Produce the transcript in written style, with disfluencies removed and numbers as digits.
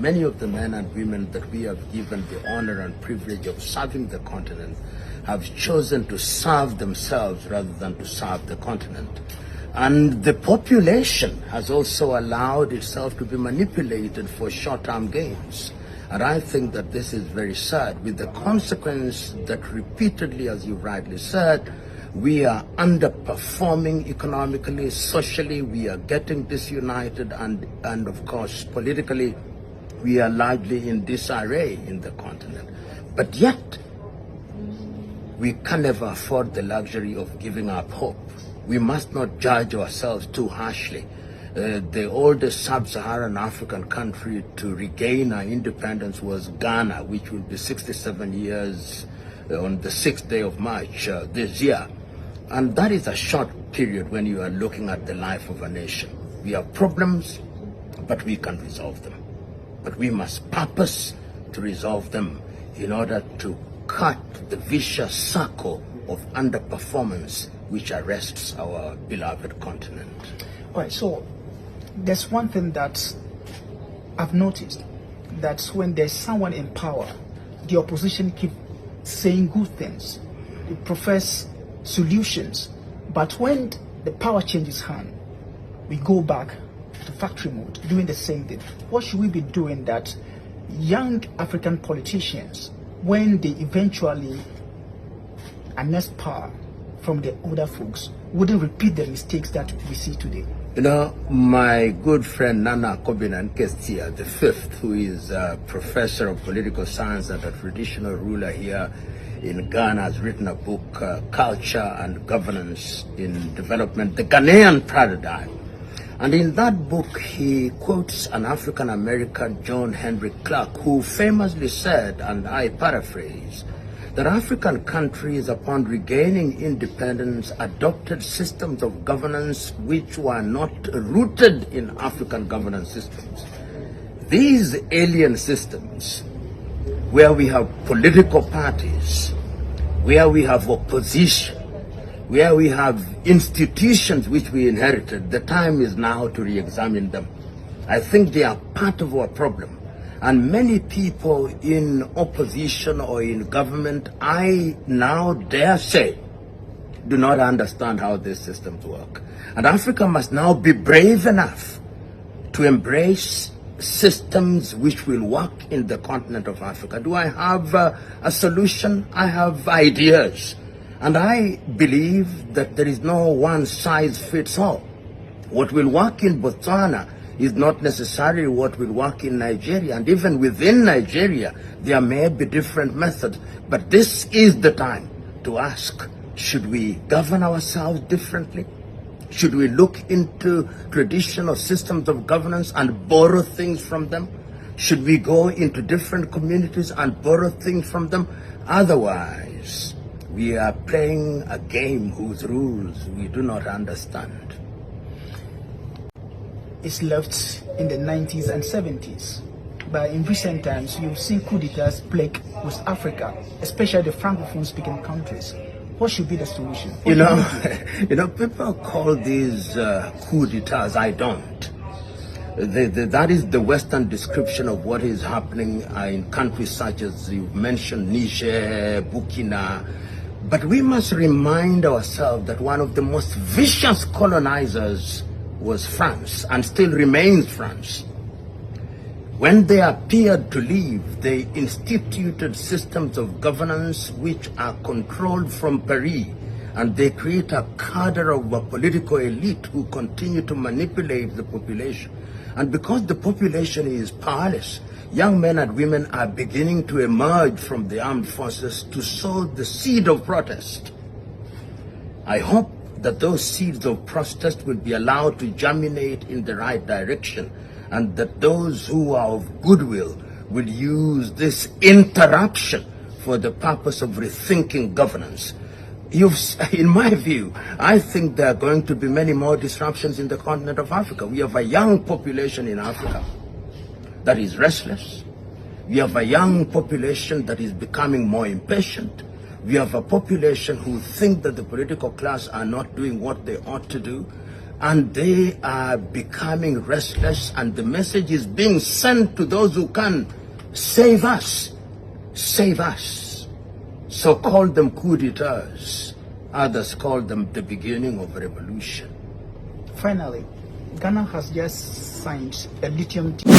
many of the men and women that we have given the honor and privilege of serving the continent have chosen to serve themselves rather than to serve the continent. And the population has also allowed itself to be manipulated for short-term gains. And I think that this is very sad, with the consequence that repeatedly, as you rightly said, we are underperforming economically, socially, we are getting disunited, and of course, politically, we are largely in disarray in the continent. But yet, we can never afford the luxury of giving up hope. We must not judge ourselves too harshly. The oldest sub-Saharan African country to regain our independence was Ghana, which will be 67 years on the 6th day of March this year. And that is a short period when you are looking at the life of a nation. We have problems, but we can resolve them. But we must purpose to resolve them in order to cut the vicious circle of underperformance which arrests our beloved continent. All right, so there's one thing that I've noticed, that when there's someone in power, the opposition keep saying good things, they profess solutions, but when the power changes hand, we go back to factory mode, doing the same thing. What should we be doing that young African politicians, when they eventually annest power from the older folks, wouldn't repeat the mistakes that we see today? You know, my good friend Nana Kobinan Kestia, the fifth, who is a professor of political science and a traditional ruler here in Ghana, has written a book, Culture and Governance in Development, the Ghanaian Paradigm. And in that book, he quotes an African-American, John Henry Clark, who famously said, and I paraphrase, that African countries, upon regaining independence, adopted systems of governance which were not rooted in African governance systems. These alien systems, where we have political parties, where we have opposition, where we have institutions which we inherited, the time is now to re-examine them. I think they are part of our problem. And many people in opposition or in government, I now dare say, do not understand how these systems work. And Africa must now be brave enough to embrace systems which will work in the continent of Africa. Do I have a solution? I have ideas. And I believe that there is no one size fits all. What will work in Botswana is not necessarily what will work in Nigeria. And even within Nigeria, there may be different methods. But this is the time to ask, should we govern ourselves differently? Should we look into traditional systems of governance and borrow things from them? Should we go into different communities and borrow things from them? Otherwise, we are playing a game whose rules we do not understand. It's left in the 90s and 70s. But in recent times, you've seen coup d'etats plague West Africa, especially the Francophone speaking countries. What should be the solution? You know, people call these coup d'etats. I don't. That is the Western description of what is happening in countries such as you mentioned, Niger, Burkina. But we must remind ourselves that one of the most vicious colonizers was France, and still remains France. When they appeared to leave, they instituted systems of governance which are controlled from Paris, and they create a cadre of a political elite who continue to manipulate the population. And because the population is powerless, young men and women are beginning to emerge from the armed forces to sow the seed of protest. I hope that those seeds of protest will be allowed to germinate in the right direction, and that those who are of goodwill will use this interruption for the purpose of rethinking governance. In my view, I think there are going to be many more disruptions in the continent of Africa. We have a young population in Africa that is restless. We have a young population that is becoming more impatient. We have a population who think that the political class are not doing what they ought to do. and they are becoming restless, and the message is being sent to those who can save us. Save us. So call them coup d'etats. Others call them the beginning of a revolution. Finally, Ghana has just signed a lithium deal.